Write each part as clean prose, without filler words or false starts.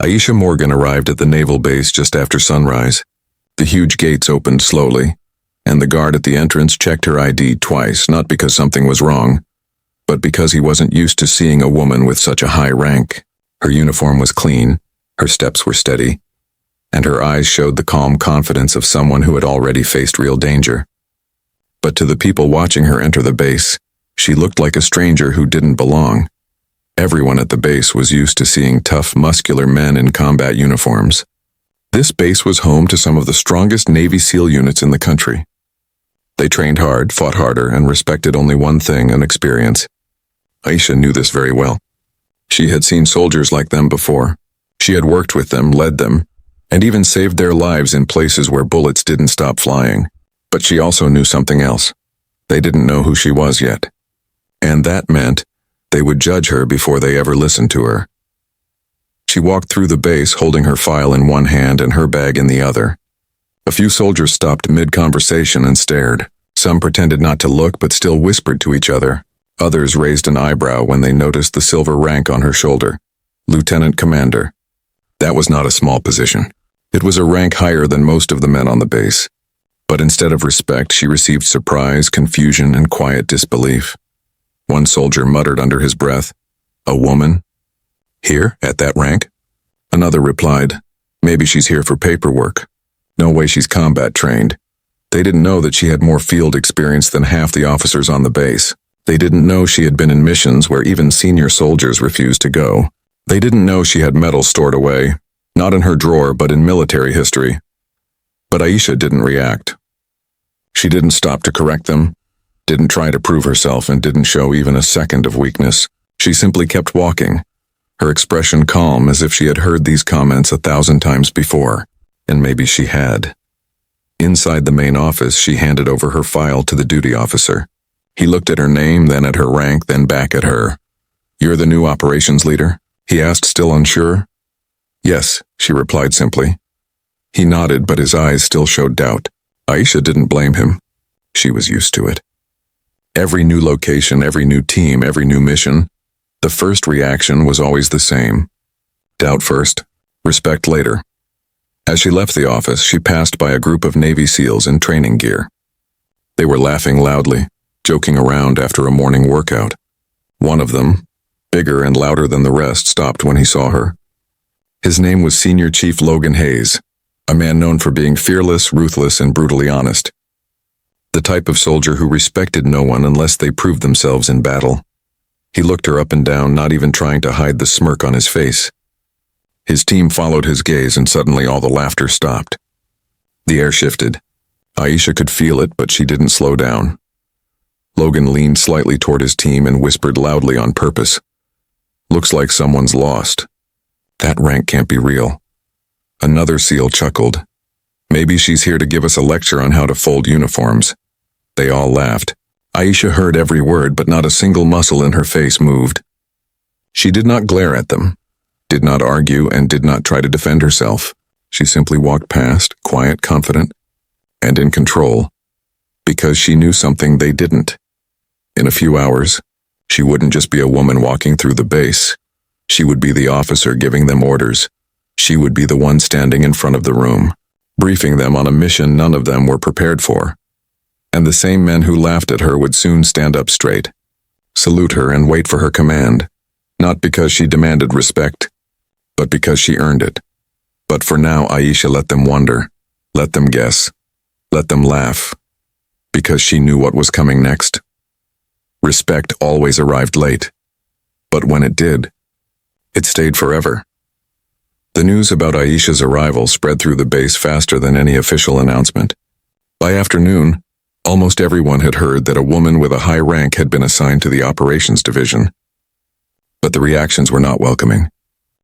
Aisha Morgan arrived at the naval base just after sunrise. The huge gates opened slowly, and the guard at the entrance checked her ID twice, not because something was wrong, but because he wasn't used to seeing a woman with such a high rank. Her uniform was clean, her steps were steady, and her eyes showed the calm confidence of someone who had already faced real danger. But to the people watching her enter the base, she looked like a stranger who didn't belong. Everyone at the base was used to seeing tough, muscular men in combat uniforms. This base was home to some of the strongest Navy SEAL units in the country. They trained hard, fought harder, and respected only one thing: an experience. Aisha knew this very well. She had seen soldiers like them before. She had worked with them, led them, and even saved their lives in places where bullets didn't stop flying. But she also knew something else. They didn't know who she was yet. And that meant they would judge her before they ever listened to her. She walked through the base holding her file in one hand and her bag in the other. A few soldiers stopped mid-conversation and stared. Some pretended not to look but still whispered to each other. Others raised an eyebrow when they noticed the silver rank on her shoulder. Lieutenant Commander. That was not a small position. It was a rank higher than most of the men on the base. But instead of respect, she received surprise, confusion, and quiet disbelief. One soldier muttered under his breath, "A woman? Here, at that rank?" Another replied, "Maybe she's here for paperwork. No way she's combat trained." They didn't know that she had more field experience than half the officers on the base. They didn't know she had been in missions where even senior soldiers refused to go. They didn't know she had medals stored away, not in her drawer but in military history. But Aisha didn't react. She didn't stop to correct them, didn't try to prove herself, and didn't show even a second of weakness. She simply kept walking, her expression calm as if she had heard these comments 1,000 times before, and maybe she had. Inside the main office, she handed over her file to the duty officer. He looked at her name, then at her rank, then back at her. "You're the new operations leader?" he asked, still unsure. "Yes," she replied simply. He nodded, but his eyes still showed doubt. Aisha didn't blame him. She was used to it. Every new location, every new team, every new mission, the first reaction was always the same. Doubt first, respect later. As she left the office, she passed by a group of Navy SEALs in training gear. They were laughing loudly, joking around after a morning workout. One of them, bigger and louder than the rest, stopped when he saw her. His name was Senior Chief Logan Hayes, a man known for being fearless, ruthless, and brutally honest. The type of soldier who respected no one unless they proved themselves in battle. He looked her up and down, not even trying to hide the smirk on his face. His team followed his gaze, and suddenly all the laughter stopped. The air shifted. Aisha could feel it, but she didn't slow down. Logan leaned slightly toward his team and whispered loudly on purpose, "Looks like someone's lost. That rank can't be real." Another SEAL chuckled. "Maybe she's here to give us a lecture on how to fold uniforms." They all laughed. Aisha heard every word, but not a single muscle in her face moved. She did not glare at them, did not argue, and did not try to defend herself. She simply walked past, quiet, confident, and in control, because she knew something they didn't. In a few hours, she wouldn't just be a woman walking through the base. She would be the officer giving them orders. She would be the one standing in front of the room, briefing them on a mission none of them were prepared for. And the same men who laughed at her would soon stand up straight, salute her, and wait for her command, not because she demanded respect, but because she earned it. But for now, Aisha let them wonder, let them guess, let them laugh, because she knew what was coming next. Respect always arrived late, but when it did, it stayed forever. The news about Aisha's arrival spread through the base faster than any official announcement. By afternoon, almost everyone had heard that a woman with a high rank had been assigned to the operations division. But the reactions were not welcoming.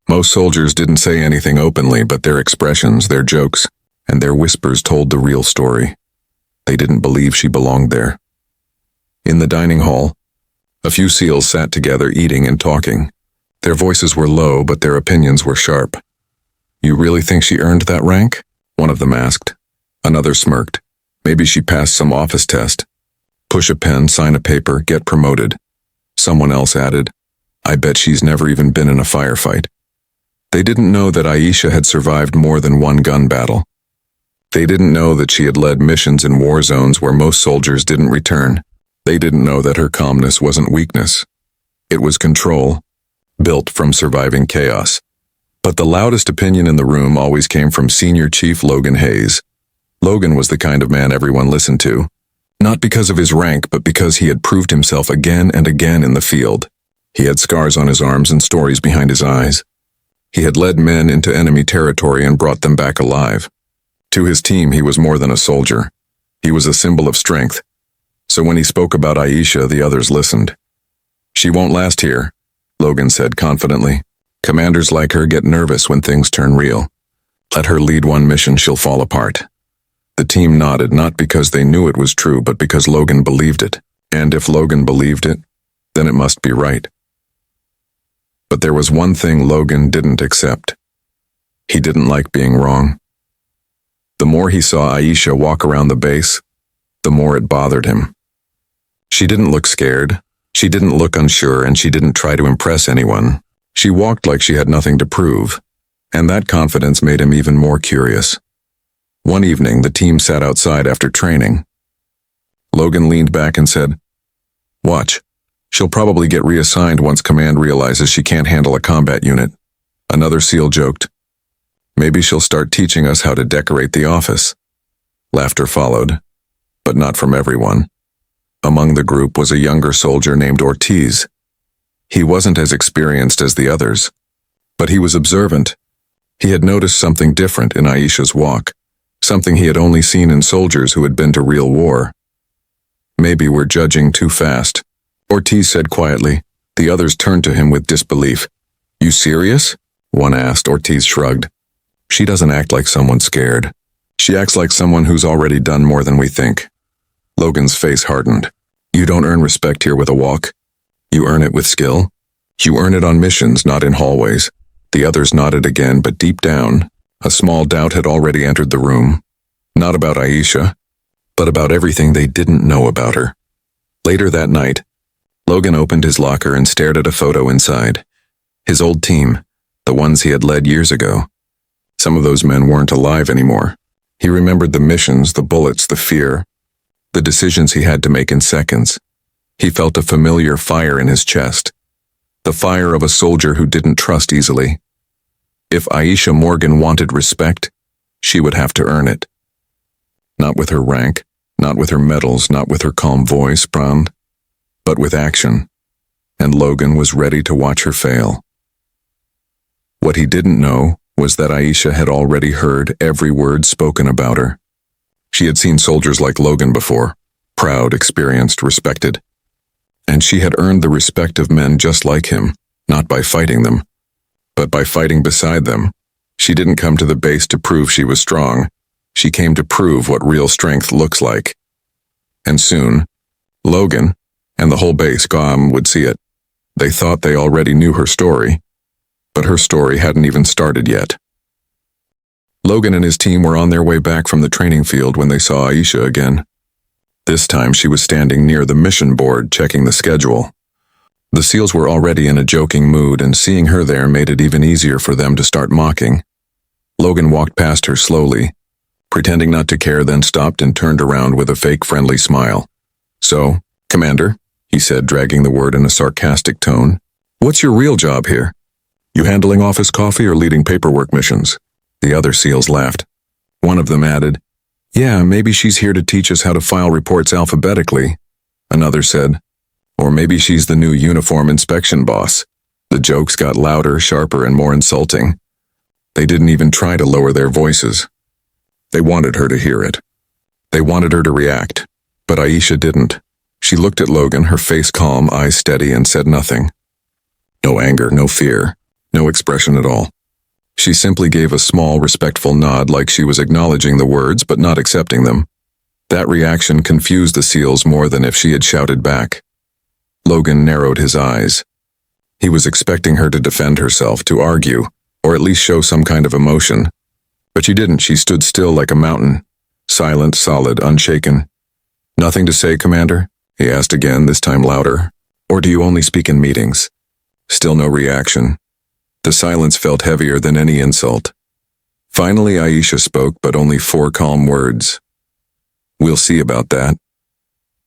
Most soldiers didn't say anything openly, but their expressions, their jokes, and their whispers told the real story. They didn't believe she belonged there. In the dining hall, a few SEALs sat together eating and talking. Their voices were low, but their opinions were sharp. "You really think she earned that rank?" one of them asked. Another smirked. "Maybe she passed some office test. Push a pen, sign a paper, get promoted." Someone else added, "I bet she's never even been in a firefight." They didn't know that Aisha had survived more than one gun battle. They didn't know that she had led missions in war zones where most soldiers didn't return. They didn't know that her calmness wasn't weakness. It was control, built from surviving chaos. But the loudest opinion in the room always came from Senior Chief Logan Hayes. Logan was the kind of man everyone listened to, not because of his rank, but because he had proved himself again and again in the field. He had scars on his arms and stories behind his eyes. He had led men into enemy territory and brought them back alive. To his team, he was more than a soldier. He was a symbol of strength. So when he spoke about Aisha, the others listened. "She won't last here," Logan said confidently. "Commanders like her get nervous when things turn real. Let her lead one mission, she'll fall apart." The team nodded, not because they knew it was true, but because Logan believed it. And if Logan believed it, then it must be right. But there was one thing Logan didn't accept. He didn't like being wrong. The more he saw Aisha walk around the base, the more it bothered him. She didn't look scared, she didn't look unsure, and she didn't try to impress anyone. She walked like she had nothing to prove, and that confidence made him even more curious. One evening, the team sat outside after training. Logan leaned back and said, "Watch. She'll probably get reassigned once command realizes she can't handle a combat unit." Another SEAL joked, "Maybe she'll start teaching us how to decorate the office." Laughter followed, but not from everyone. Among the group was a younger soldier named Ortiz. He wasn't as experienced as the others, but he was observant. He had noticed something different in Aisha's walk, something he had only seen in soldiers who had been to real war. "Maybe we're judging too fast," Ortiz said quietly. The others turned to him with disbelief. "You serious?" one asked. Ortiz shrugged. "She doesn't act like someone scared. She acts like someone who's already done more than we think." Logan's face hardened. "You don't earn respect here with a walk. You earn it with skill. You earn it on missions, not in hallways." The others nodded again, but deep down, a small doubt had already entered the room. Not about Aisha, but about everything they didn't know about her. Later that night, Logan opened his locker and stared at a photo inside. His old team, the ones he had led years ago. Some of those men weren't alive anymore. He remembered the missions, the bullets, the fear, the decisions he had to make in seconds. He felt a familiar fire in his chest, the fire of a soldier who didn't trust easily. If Aisha Morgan wanted respect, she would have to earn it. Not with her rank, not with her medals, not with her calm voice, but with action. And Logan was ready to watch her fail. What he didn't know was that Aisha had already heard every word spoken about her. She had seen soldiers like Logan before, proud, experienced, respected. And she had earned the respect of men just like him, not by fighting them, but by fighting beside them. She didn't come to the base to prove she was strong. She came to prove what real strength looks like. And soon, Logan and the whole base would see it. They thought they already knew her story, but her story hadn't even started yet. Logan and his team were on their way back from the training field when they saw Aisha again. This time she was standing near the mission board checking the schedule. The SEALs were already in a joking mood, and seeing her there made it even easier for them to start mocking. Logan walked past her slowly, pretending not to care, then stopped and turned around with a fake friendly smile. "So, Commander," he said, dragging the word in a sarcastic tone, "what's your real job here? You handling office coffee or leading paperwork missions?" The other SEALs laughed. One of them added, "Yeah, maybe she's here to teach us how to file reports alphabetically." Another said, "Or maybe she's the new uniform inspection boss." The jokes got louder, sharper, and more insulting. They didn't even try to lower their voices. They wanted her to hear it. They wanted her to react, but Aisha didn't. She looked at Logan, her face calm, eyes steady, and said nothing. No anger, no fear, no expression at all. She simply gave a small, respectful nod like she was acknowledging the words but not accepting them. That reaction confused the SEALs more than if she had shouted back. Logan narrowed his eyes. He was expecting her to defend herself, to argue, or at least show some kind of emotion. But she didn't. She stood still like a mountain, silent, solid, unshaken. "Nothing to say, Commander?" he asked again, this time louder. "Or do you only speak in meetings?" Still no reaction. The silence felt heavier than any insult. Finally, Aisha spoke, but only 4 calm words. "We'll see about that."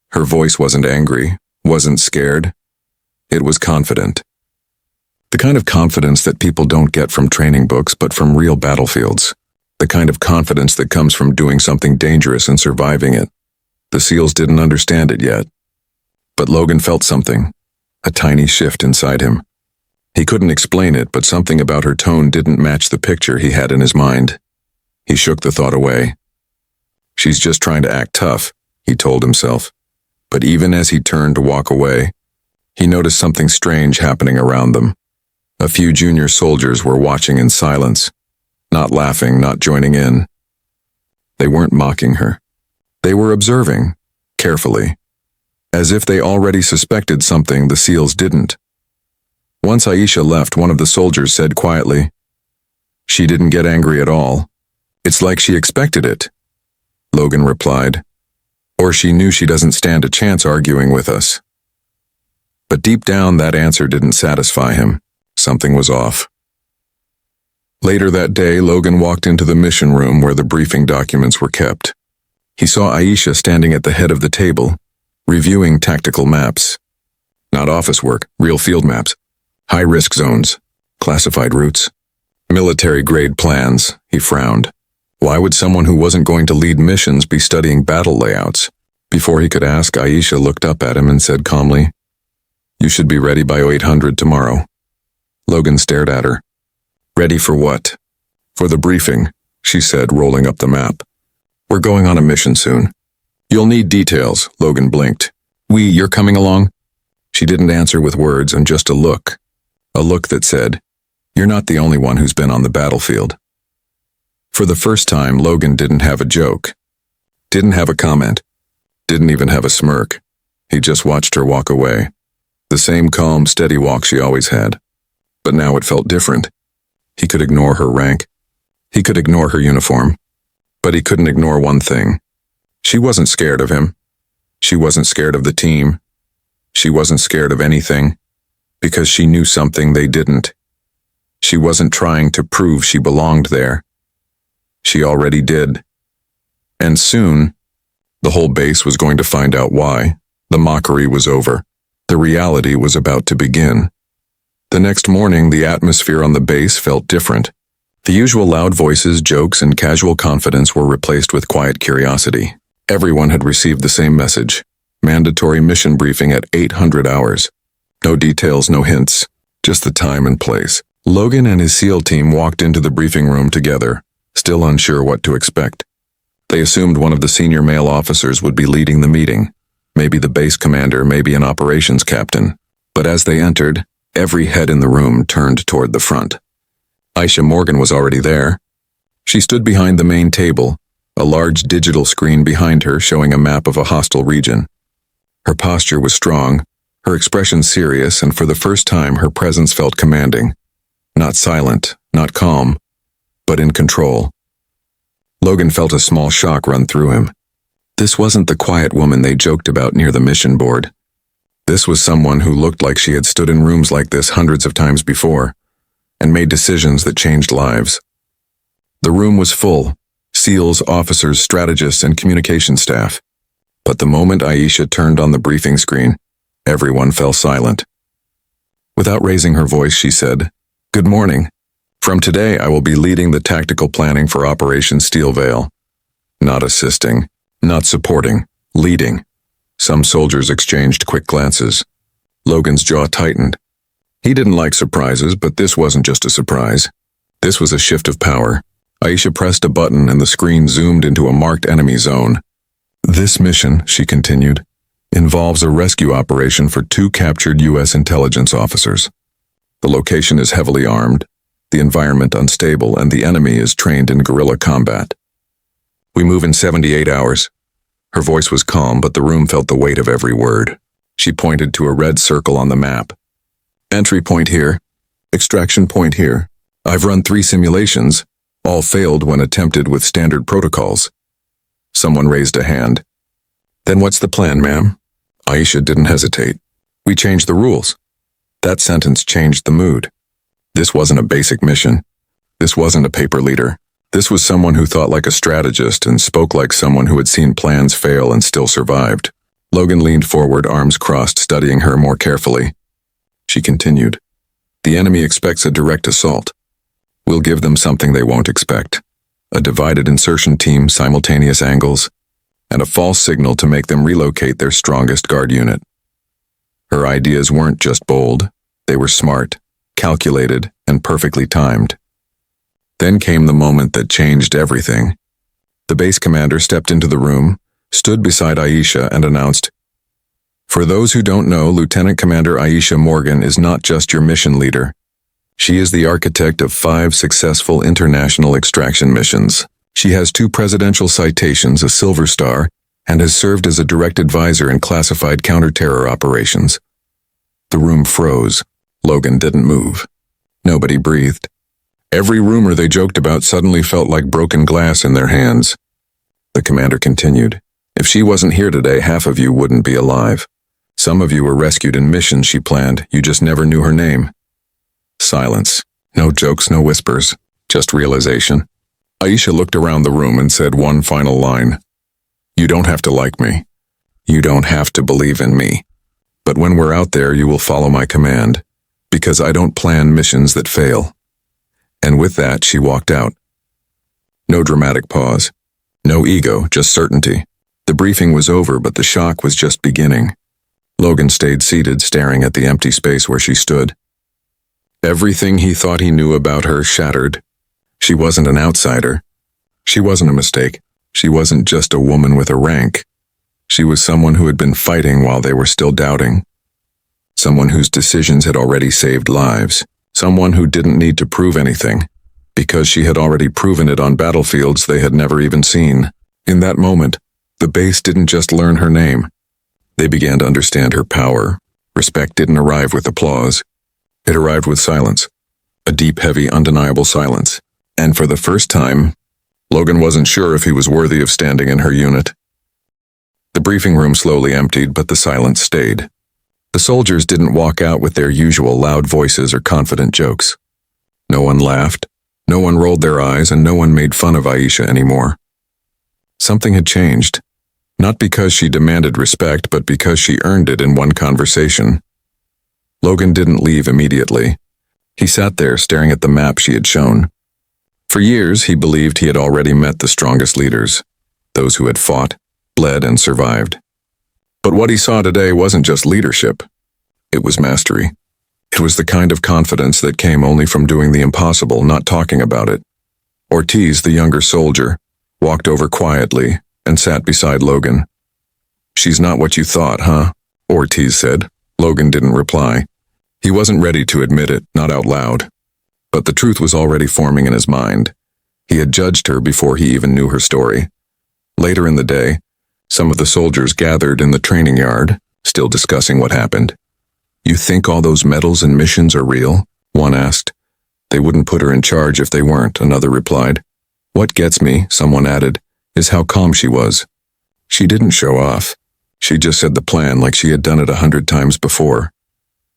Her voice wasn't angry, wasn't scared. It was confident. The kind of confidence that people don't get from training books, but from real battlefields. The kind of confidence that comes from doing something dangerous and surviving it. The SEALs didn't understand it yet. But Logan felt something, a tiny shift inside him. He couldn't explain it, but something about her tone didn't match the picture he had in his mind. He shook the thought away. She's just trying to act tough, he told himself. But even as he turned to walk away, he noticed something strange happening around them. A few junior soldiers were watching in silence, not laughing, not joining in. They weren't mocking her. They were observing, carefully, as if they already suspected something the SEALs didn't. Once Aisha left, one of the soldiers said quietly, "She didn't get angry at all. It's like she expected it." Logan replied, "Or she knew she doesn't stand a chance arguing with us." But deep down, that answer didn't satisfy him. Something was off. Later that day, Logan walked into the mission room where the briefing documents were kept. He saw Aisha standing at the head of the table, reviewing tactical maps. Not office work, real field maps. High-risk zones, classified routes, military-grade plans. He frowned. Why would someone who wasn't going to lead missions be studying battle layouts? Before he could ask, Aisha looked up at him and said calmly, "You should be ready by 0800 tomorrow." Logan stared at her. "Ready for what?" "For the briefing," she said, rolling up the map. "We're going on a mission soon. You'll need details." Logan blinked. You're coming along?" She didn't answer with words, and just a look. A look that said, "You're not the only one who's been on the battlefield." For the first time, Logan didn't have a joke. Didn't have a comment. Didn't even have a smirk. He just watched her walk away. The same calm, steady walk she always had. But now it felt different. He could ignore her rank. He could ignore her uniform. But he couldn't ignore one thing. She wasn't scared of him. She wasn't scared of the team. She wasn't scared of anything. Because she knew something they didn't. She wasn't trying to prove she belonged there. She already did. And soon, the whole base was going to find out why. The mockery was over. The reality was about to begin. The next morning, the atmosphere on the base felt different. The usual loud voices, jokes, and casual confidence were replaced with quiet curiosity. Everyone had received the same message. Mandatory mission briefing at 800 hours. No details, no hints, just the time and place. Logan and his SEAL team walked into the briefing room together, still unsure what to expect. They assumed one of the senior male officers would be leading the meeting. Maybe the base commander, maybe an operations captain. But as they entered, every head in the room turned toward the front. Aisha Morgan was already there. She stood behind the main table, a large digital screen behind her showing a map of a hostile region. Her posture was strong, her expression serious, and for the first time her presence felt commanding. Not silent, not calm, but in control. Logan felt a small shock run through him. This wasn't the quiet woman they joked about near the mission board. This was someone who looked like she had stood in rooms like this hundreds of times before, and made decisions that changed lives. The room was full, SEALs, officers, strategists, and communication staff. But the moment Aisha turned on the briefing screen, everyone fell silent. Without raising her voice, she said, "Good morning. From today, I will be leading the tactical planning for Operation Steel Veil." Not assisting, not supporting, leading. Some soldiers exchanged quick glances. Logan's jaw tightened. He didn't like surprises, but this wasn't just a surprise. This was a shift of power. Aisha pressed a button and the screen zoomed into a marked enemy zone. "This mission," she continued, "involves a rescue operation for 2 captured U.S. intelligence officers. The location is heavily armed, the environment unstable, and the enemy is trained in guerrilla combat. We move in 78 hours. Her voice was calm, but the room felt the weight of every word. She pointed to a red circle on the map. "Entry point here. Extraction point here. I've run 3 simulations. All failed when attempted with standard protocols." Someone raised a hand. "Then what's the plan, ma'am?" Aisha didn't hesitate. "We changed the rules." That sentence changed the mood. This wasn't a basic mission. This wasn't a paper leader. This was someone who thought like a strategist and spoke like someone who had seen plans fail and still survived. Logan leaned forward, arms crossed, studying her more carefully. She continued. The enemy expects a direct assault. We'll give them something they won't expect. A divided insertion team, simultaneous angles, and a false signal to make them relocate their strongest guard unit. Her ideas weren't just bold. They were smart, calculated, and perfectly timed. Then came the moment that changed everything. The base commander stepped into the room, stood beside Aisha, and announced, "For those who don't know, Lieutenant Commander Aisha Morgan is not just your mission leader. She is the architect of 5 successful international extraction missions. She has 2 presidential citations, a Silver Star, and has served as a direct advisor in classified counter-terror operations." The room froze. Logan didn't move. Nobody breathed. Every rumor they joked about suddenly felt like broken glass in their hands. The commander continued, "If she wasn't here today, half of you wouldn't be alive. Some of you were rescued in missions she planned, you just never knew her name." Silence. No jokes, no whispers, just realization. Aisha looked around the room and said one final line. "You don't have to like me. You don't have to believe in me. But when we're out there, you will follow my command, because I don't plan missions that fail." And with that, she walked out. No dramatic pause. No ego, just certainty. The briefing was over, but the shock was just beginning. Logan stayed seated, staring at the empty space where she stood. Everything he thought he knew about her shattered. She wasn't an outsider. She wasn't a mistake. She wasn't just a woman with a rank. She was someone who had been fighting while they were still doubting. Someone whose decisions had already saved lives. Someone who didn't need to prove anything, because she had already proven it on battlefields they had never even seen. In that moment, the base didn't just learn her name. They began to understand her power. Respect didn't arrive with applause. It arrived with silence. A deep, heavy, undeniable silence. And for the first time, Logan wasn't sure if he was worthy of standing in her unit. The briefing room slowly emptied, but the silence stayed. The soldiers didn't walk out with their usual loud voices or confident jokes. No one laughed, no one rolled their eyes, and no one made fun of Aisha anymore. Something had changed. Not because she demanded respect, but because she earned it in one conversation. Logan didn't leave immediately. He sat there staring at the map she had shown. For years, he believed he had already met the strongest leaders, those who had fought, bled, and survived. But what he saw today wasn't just leadership. It was mastery. It was the kind of confidence that came only from doing the impossible, not talking about it. Ortiz, the younger soldier, walked over quietly and sat beside Logan. "She's not what you thought, huh?" Ortiz said. Logan didn't reply. He wasn't ready to admit it, not out loud. But the truth was already forming in his mind. He had judged her before he even knew her story. Later in the day, some of the soldiers gathered in the training yard, still discussing what happened. "You think all those medals and missions are real?" one asked. "They wouldn't put her in charge if they weren't," another replied. "What gets me," someone added, "is how calm she was. She didn't show off. She just said the plan like she had done it 100 times before."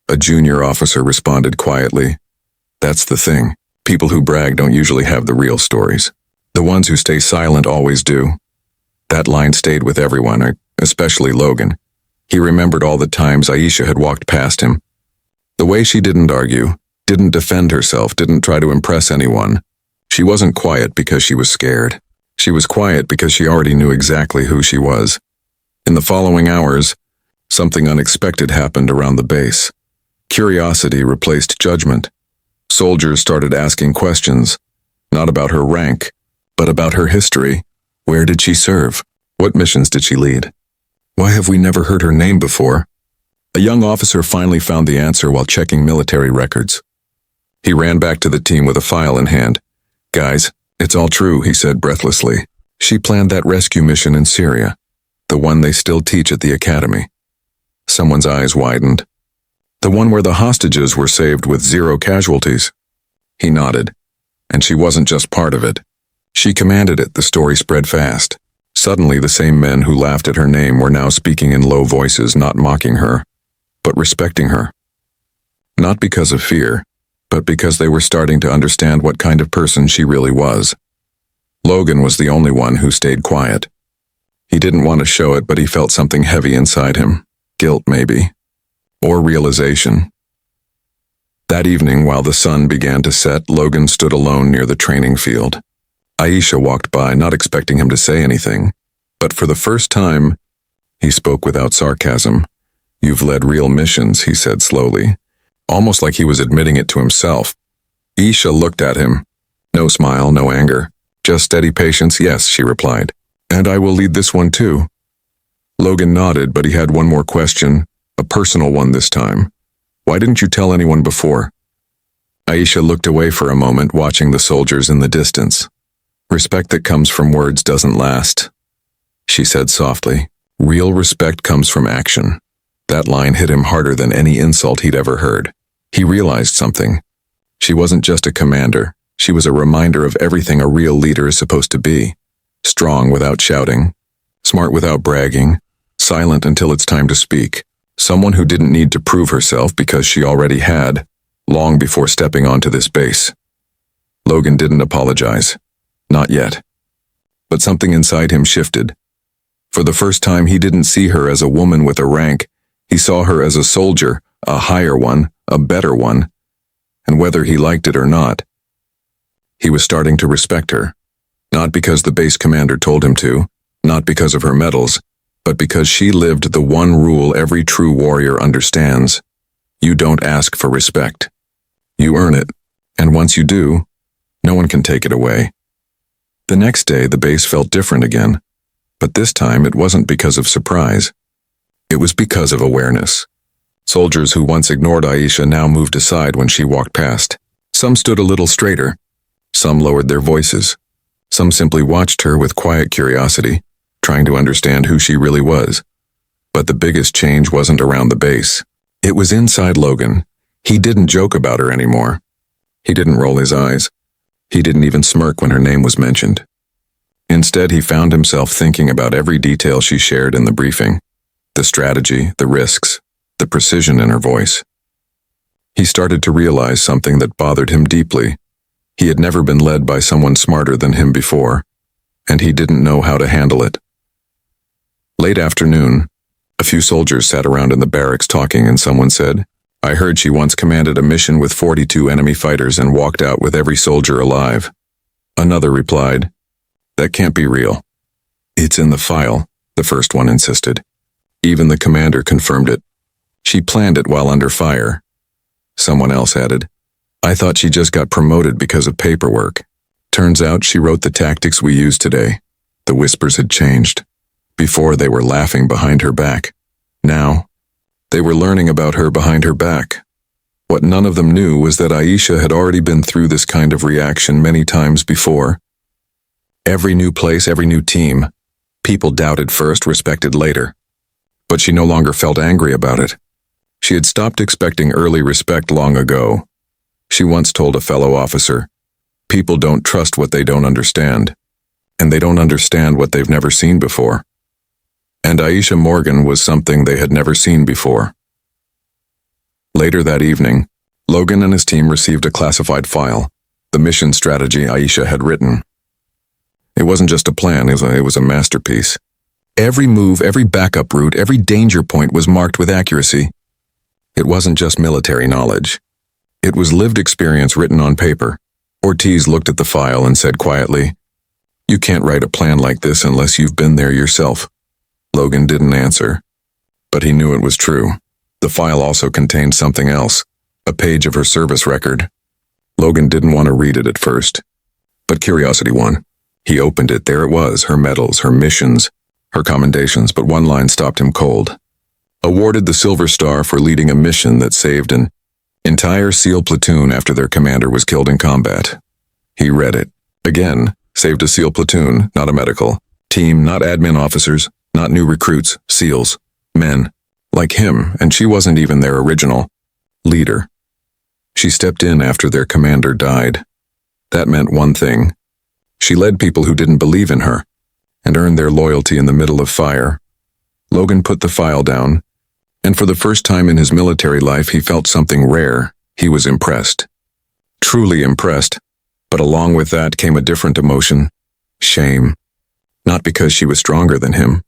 A junior officer responded quietly. "That's the thing. People who brag don't usually have the real stories. The ones who stay silent always do." That line stayed with everyone, especially Logan. He remembered all the times Aisha had walked past him. The way she didn't argue, didn't defend herself, didn't try to impress anyone. She wasn't quiet because she was scared. She was quiet because she already knew exactly who she was. In the following hours, something unexpected happened around the base. Curiosity replaced judgment. Soldiers started asking questions, not about her rank, but about her history. Where did she serve? What missions did she lead? Why have we never heard her name before? A young officer finally found the answer while checking military records. He ran back to the team with a file in hand. "Guys, it's all true," he said breathlessly. "She planned that rescue mission in Syria, the one they still teach at the academy." Someone's eyes widened. "The one where the hostages were saved with 0 casualties." He nodded. And she wasn't just part of it. She commanded it. The story spread fast. Suddenly, the same men who laughed at her name were now speaking in low voices, not mocking her, but respecting her. Not because of fear, but because they were starting to understand what kind of person she really was. Logan was the only one who stayed quiet. He didn't want to show it, but he felt something heavy inside him. Guilt, maybe. Or realization. That evening, while the sun began to set, Logan stood alone near the training field. Aisha walked by, not expecting him to say anything. But for the first time, he spoke without sarcasm. "You've led real missions," he said slowly, almost like he was admitting it to himself. Aisha looked at him. No smile, no anger. "Just steady patience, yes," she replied. "And I will lead this one too." Logan nodded, but he had one more question, a personal one this time. "Why didn't you tell anyone before?" Aisha looked away for a moment, watching the soldiers in the distance. "Respect that comes from words doesn't last," she said softly. "Real respect comes from action." That line hit him harder than any insult he'd ever heard. He realized something. She wasn't just a commander. She was a reminder of everything a real leader is supposed to be. Strong without shouting, smart without bragging, silent until it's time to speak. Someone who didn't need to prove herself because she already had, long before stepping onto this base. Logan didn't apologize. Not yet. But something inside him shifted. For the first time, he didn't see her as a woman with a rank. He saw her as a soldier, a higher one, a better one. And whether he liked it or not, he was starting to respect her. Not because the base commander told him to, not because of her medals, but because she lived the one rule every true warrior understands. You don't ask for respect. You earn it, and once you do, no one can take it away. The next day, the base felt different again, but this time it wasn't because of surprise. It was because of awareness. Soldiers who once ignored Aisha now moved aside when she walked past. Some stood a little straighter. Some lowered their voices. Some simply watched her with quiet curiosity, trying to understand who she really was. But the biggest change wasn't around the base. It was inside Logan. He didn't joke about her anymore. He didn't roll his eyes. He didn't even smirk when her name was mentioned. Instead, he found himself thinking about every detail she shared in the briefing. The strategy, the risks, the precision in her voice. He started to realize something that bothered him deeply. He had never been led by someone smarter than him before, and he didn't know how to handle it. Late afternoon, a few soldiers sat around in the barracks talking, and someone said, "I heard she once commanded a mission with 42 enemy fighters and walked out with every soldier alive." Another replied, "That can't be real." "It's in the file," the first one insisted. Even the commander confirmed it. "She planned it while under fire." Someone else added, "I thought she just got promoted because of paperwork. Turns out she wrote the tactics we use today." The whispers had changed. Before, they were laughing behind her back. Now, they were learning about her behind her back. What none of them knew was that Aisha had already been through this kind of reaction many times before. Every new place, every new team. People doubted first, respected later. But she no longer felt angry about it. She had stopped expecting early respect long ago. She once told a fellow officer, "People don't trust what they don't understand, and they don't understand what they've never seen before." And Aisha Morgan was something they had never seen before. Later that evening, Logan and his team received a classified file, the mission strategy Aisha had written. It wasn't just a plan, it was a masterpiece. Every move, every backup route, every danger point was marked with accuracy. It wasn't just military knowledge. It was lived experience written on paper. Ortiz looked at the file and said quietly, "You can't write a plan like this unless you've been there yourself." Logan didn't answer, but he knew it was true. The file also contained something else, a page of her service record. Logan didn't want to read it at first, but curiosity won. He opened it. There it was, her medals, her missions, her commendations, but one line stopped him cold. Awarded the Silver Star for leading a mission that saved an entire SEAL platoon after their commander was killed in combat. He read it. Again, saved a SEAL platoon, not a medical team, not admin officers, not new recruits, SEALs, men, like him, and she wasn't even their original leader. She stepped in after their commander died. That meant one thing. She led people who didn't believe in her, and earned their loyalty in the middle of fire. Logan put the file down, and for the first time in his military life he felt something rare. He was impressed. truly impressed, but along with that came a different emotion, shame. Not because she was stronger than him,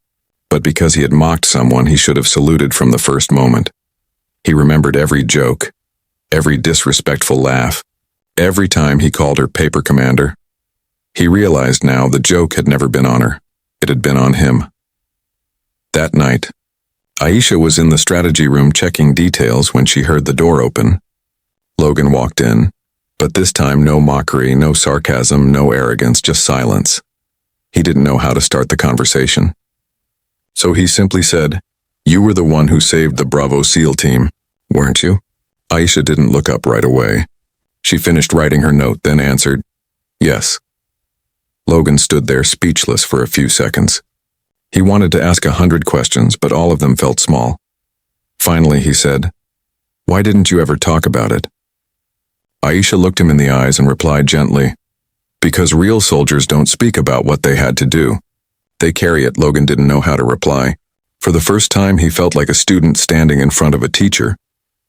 but because he had mocked someone he should have saluted from the first moment. He remembered every joke, every disrespectful laugh, every time he called her Paper Commander. He realized now the joke had never been on her, it had been on him. That night, Aisha was in the strategy room checking details when she heard the door open. Logan walked in, but this time no mockery, no sarcasm, no arrogance, just silence. He didn't know how to start the conversation. So he simply said, "You were the one who saved the Bravo SEAL team, weren't you?" Aisha didn't look up right away. She finished writing her note, then answered, "Yes." Logan stood there speechless for a few seconds. He wanted to ask 100 questions, but all of them felt small. Finally, he said, "Why didn't you ever talk about it?" Aisha looked him in the eyes and replied gently, "Because real soldiers don't speak about what they had to do. They carry it." Logan didn't know how to reply. For the first time, he felt like a student standing in front of a teacher.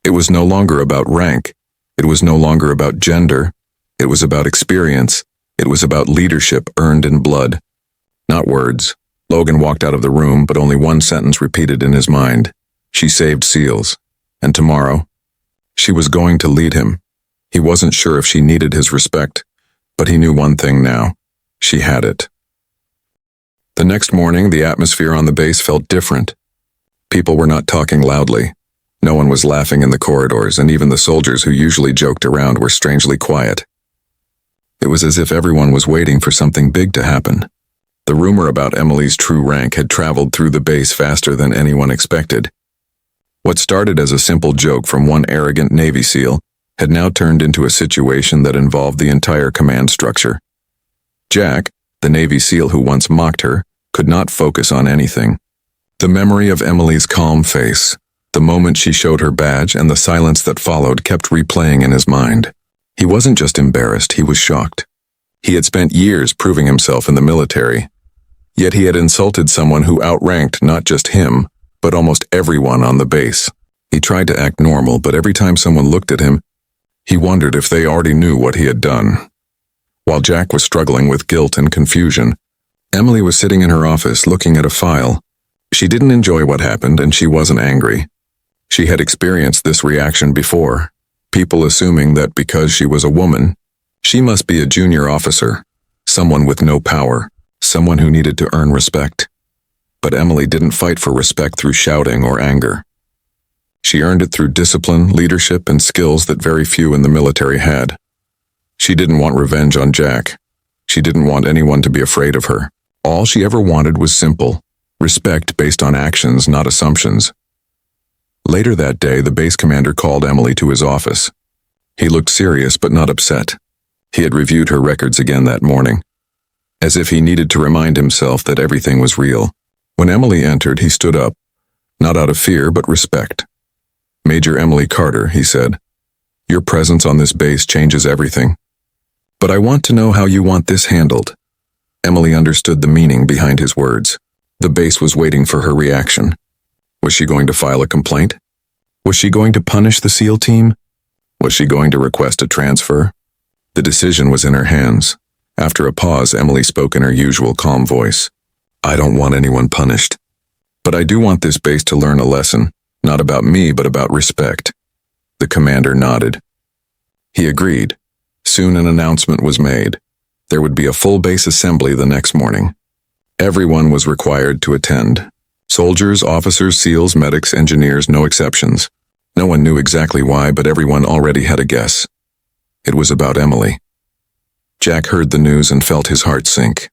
It was no longer about rank. It was no longer about gender. It was about experience. It was about leadership earned in blood, not words. Logan walked out of the room, but only one sentence repeated in his mind. She saved SEALs. And tomorrow, she was going to lead him. He wasn't sure if she needed his respect, but he knew one thing now. She had it. The next morning, the atmosphere on the base felt different. People were not talking loudly. No one was laughing in the corridors, and even the soldiers who usually joked around were strangely quiet. It was as if everyone was waiting for something big to happen. The rumor about Emily's true rank had traveled through the base faster than anyone expected. What started as a simple joke from one arrogant Navy SEAL had now turned into a situation that involved the entire command structure. Jack, the Navy SEAL who once mocked her, could not focus on anything. The memory of Emily's calm face, the moment she showed her badge, and the silence that followed kept replaying in his mind. He wasn't just embarrassed, he was shocked. He had spent years proving himself in the military, yet he had insulted someone who outranked not just him, but almost everyone on the base. He tried to act normal, but every time someone looked at him, he wondered if they already knew what he had done. While Jack was struggling with guilt and confusion, Emily was sitting in her office looking at a file. She didn't enjoy what happened, and she wasn't angry. She had experienced this reaction before, people assuming that because she was a woman, she must be a junior officer, someone with no power, someone who needed to earn respect. But Emily didn't fight for respect through shouting or anger. She earned it through discipline, leadership, and skills that very few in the military had. She didn't want revenge on Jack. She didn't want anyone to be afraid of her. All she ever wanted was simple, respect based on actions, not assumptions. Later that day, the base commander called Emily to his office. He looked serious but not upset. He had reviewed her records again that morning, as if he needed to remind himself that everything was real. When Emily entered, he stood up, not out of fear but respect. "Major Emily Carter," he said, "your presence on this base changes everything. But I want to know how you want this handled." Emily understood the meaning behind his words. The base was waiting for her reaction. Was she going to file a complaint? Was she going to punish the SEAL team? Was she going to request a transfer? The decision was in her hands. After a pause, Emily spoke in her usual calm voice. "I don't want anyone punished. But I do want this base to learn a lesson, not about me, but about respect." The commander nodded. He agreed. Soon an announcement was made. There would be a full base assembly the next morning. Everyone was required to attend. Soldiers, officers, SEALs, medics, engineers, no exceptions. No one knew exactly why, but everyone already had a guess. It was about Emily. Jack heard the news and felt his heart sink.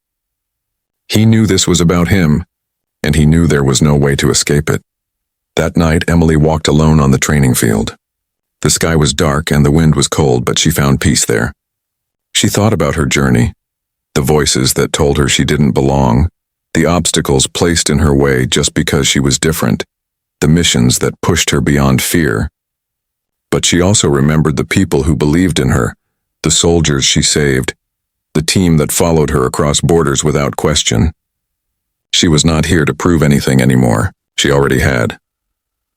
He knew this was about him, and he knew there was no way to escape it. That night, Emily walked alone on the training field. The sky was dark and the wind was cold, but she found peace there. She thought about her journey, the voices that told her she didn't belong, the obstacles placed in her way just because she was different, the missions that pushed her beyond fear. But she also remembered the people who believed in her, the soldiers she saved, the team that followed her across borders without question. She was not here to prove anything anymore. She already had.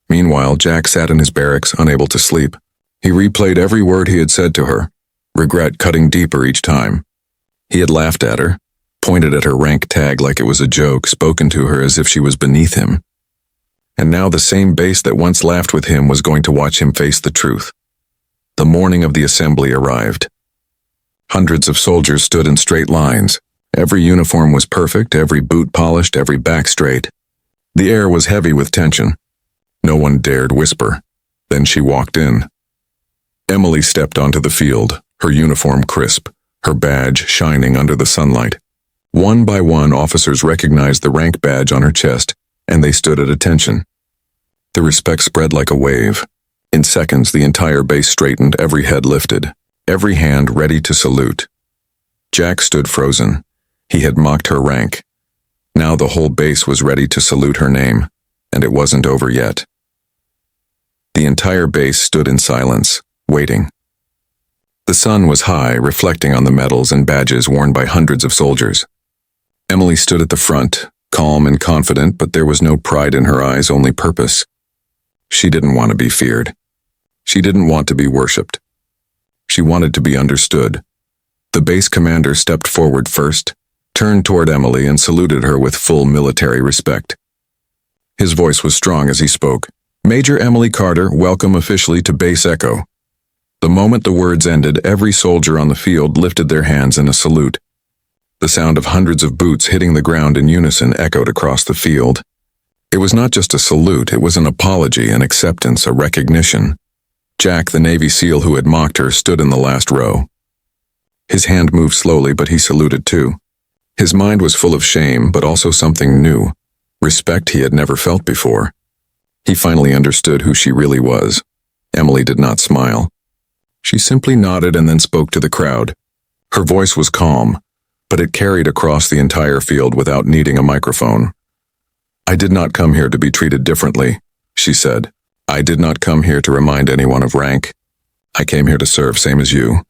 Meanwhile, Jack sat in his barracks, unable to sleep. He replayed every word he had said to her, regret cutting deeper each time. He had laughed at her, pointed at her rank tag like it was a joke, spoken to her as if she was beneath him. And now the same base that once laughed with him was going to watch him face the truth. The morning of the assembly arrived. Hundreds of soldiers stood in straight lines. Every uniform was perfect, every boot polished, every back straight. The air was heavy with tension. No one dared whisper. Then she walked in. Emily stepped onto the field, her uniform crisp, her badge shining under the sunlight. One by one, officers recognized the rank badge on her chest, and they stood at attention. The respect spread like a wave. In seconds, the entire base straightened, every head lifted, every hand ready to salute. Jack stood frozen. He had mocked her rank. Now the whole base was ready to salute her name, and it wasn't over yet. The entire base stood in silence, waiting. The sun was high, reflecting on the medals and badges worn by hundreds of soldiers. Emily stood at the front, calm and confident, but there was no pride in her eyes, only purpose. She didn't want to be feared. She didn't want to be worshipped. She wanted to be understood. The base commander stepped forward first, turned toward Emily and saluted her with full military respect. His voice was strong as he spoke. "Major Emily Carter, welcome officially to Base Echo." The moment the words ended, every soldier on the field lifted their hands in a salute. The sound of hundreds of boots hitting the ground in unison echoed across the field. It was not just a salute, it was an apology, an acceptance, a recognition. Jack, the Navy SEAL who had mocked her, stood in the last row. His hand moved slowly, but he saluted too. His mind was full of shame, but also something new, respect he had never felt before. He finally understood who she really was. Emily did not smile. She simply nodded and then spoke to the crowd. Her voice was calm, but it carried across the entire field without needing a microphone. "I did not come here to be treated differently," she said. "I did not come here to remind anyone of rank. I came here to serve, same as you."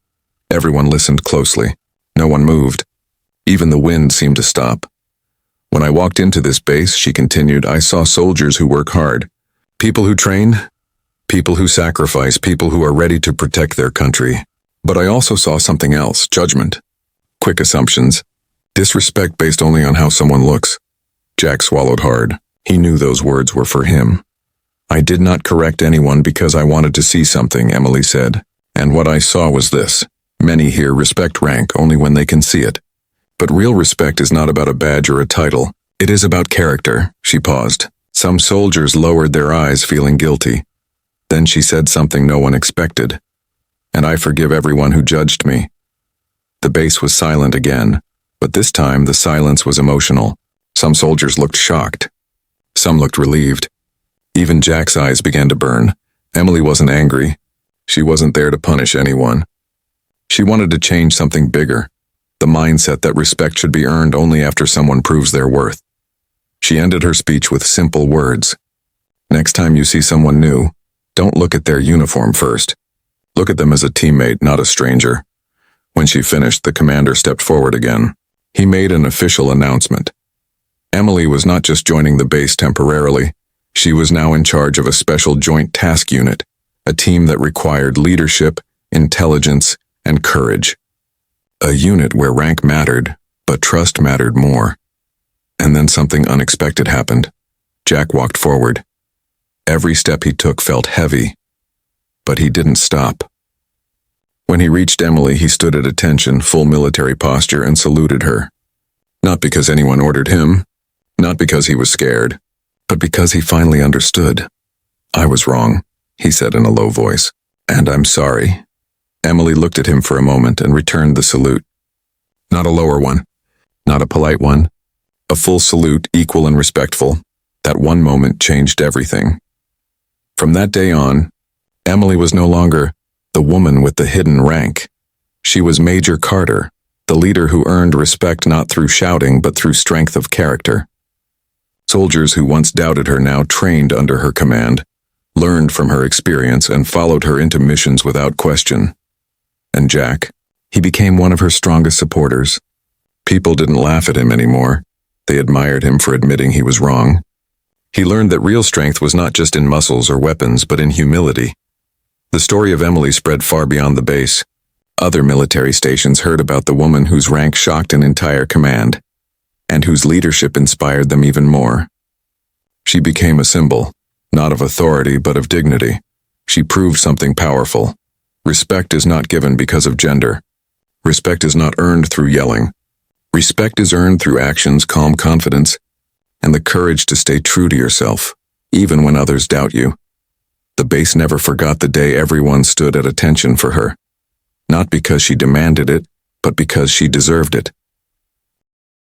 Everyone listened closely. No one moved. Even the wind seemed to stop. "When I walked into this base," she continued, "I saw soldiers who work hard. People who train, people who sacrifice, people who are ready to protect their country. But I also saw something else, judgment, quick assumptions, disrespect based only on how someone looks." Jack swallowed hard. He knew those words were for him. "I did not correct anyone because I wanted to see something," Emily said. "And what I saw was this. Many here respect rank only when they can see it. But real respect is not about a badge or a title. It is about character." She paused. Some soldiers lowered their eyes, feeling guilty. Then she said something no one expected. "And I forgive everyone who judged me." The base was silent again, but this time the silence was emotional. Some soldiers looked shocked. Some looked relieved. Even Jack's eyes began to burn. Emily wasn't angry. She wasn't there to punish anyone. She wanted to change something bigger, the mindset that respect should be earned only after someone proves their worth. She ended her speech with simple words. "Next time you see someone new, don't look at their uniform first. Look at them as a teammate, not a stranger." When she finished, the commander stepped forward again. He made an official announcement. Emily was not just joining the base temporarily. She was now in charge of a special joint task unit, a team that required leadership, intelligence, and courage. A unit where rank mattered, but trust mattered more. And then something unexpected happened. Jack walked forward. Every step he took felt heavy, but he didn't stop. When he reached Emily, he stood at attention, full military posture, and saluted her. Not because anyone ordered him, not because he was scared, but because he finally understood. "I was wrong," he said in a low voice, "and I'm sorry." Emily looked at him for a moment and returned the salute. Not a lower one, not a polite one, a full salute, equal and respectful. That one moment changed everything. From that day on, Emily was no longer the woman with the hidden rank. She was Major Carter, the leader who earned respect not through shouting but through strength of character. Soldiers who once doubted her now trained under her command, learned from her experience, and followed her into missions without question. And Jack, he became one of her strongest supporters. People didn't laugh at him anymore. They admired him for admitting he was wrong. He learned that real strength was not just in muscles or weapons, but in humility. The story of Emily spread far beyond the base. Other military stations heard about the woman whose rank shocked an entire command, and whose leadership inspired them even more. She became a symbol, not of authority but of dignity. She proved something powerful. Respect is not given because of gender. Respect is not earned through yelling. Respect is earned through actions, calm confidence, and the courage to stay true to yourself, even when others doubt you. The base never forgot the day everyone stood at attention for her. Not because she demanded it, but because she deserved it.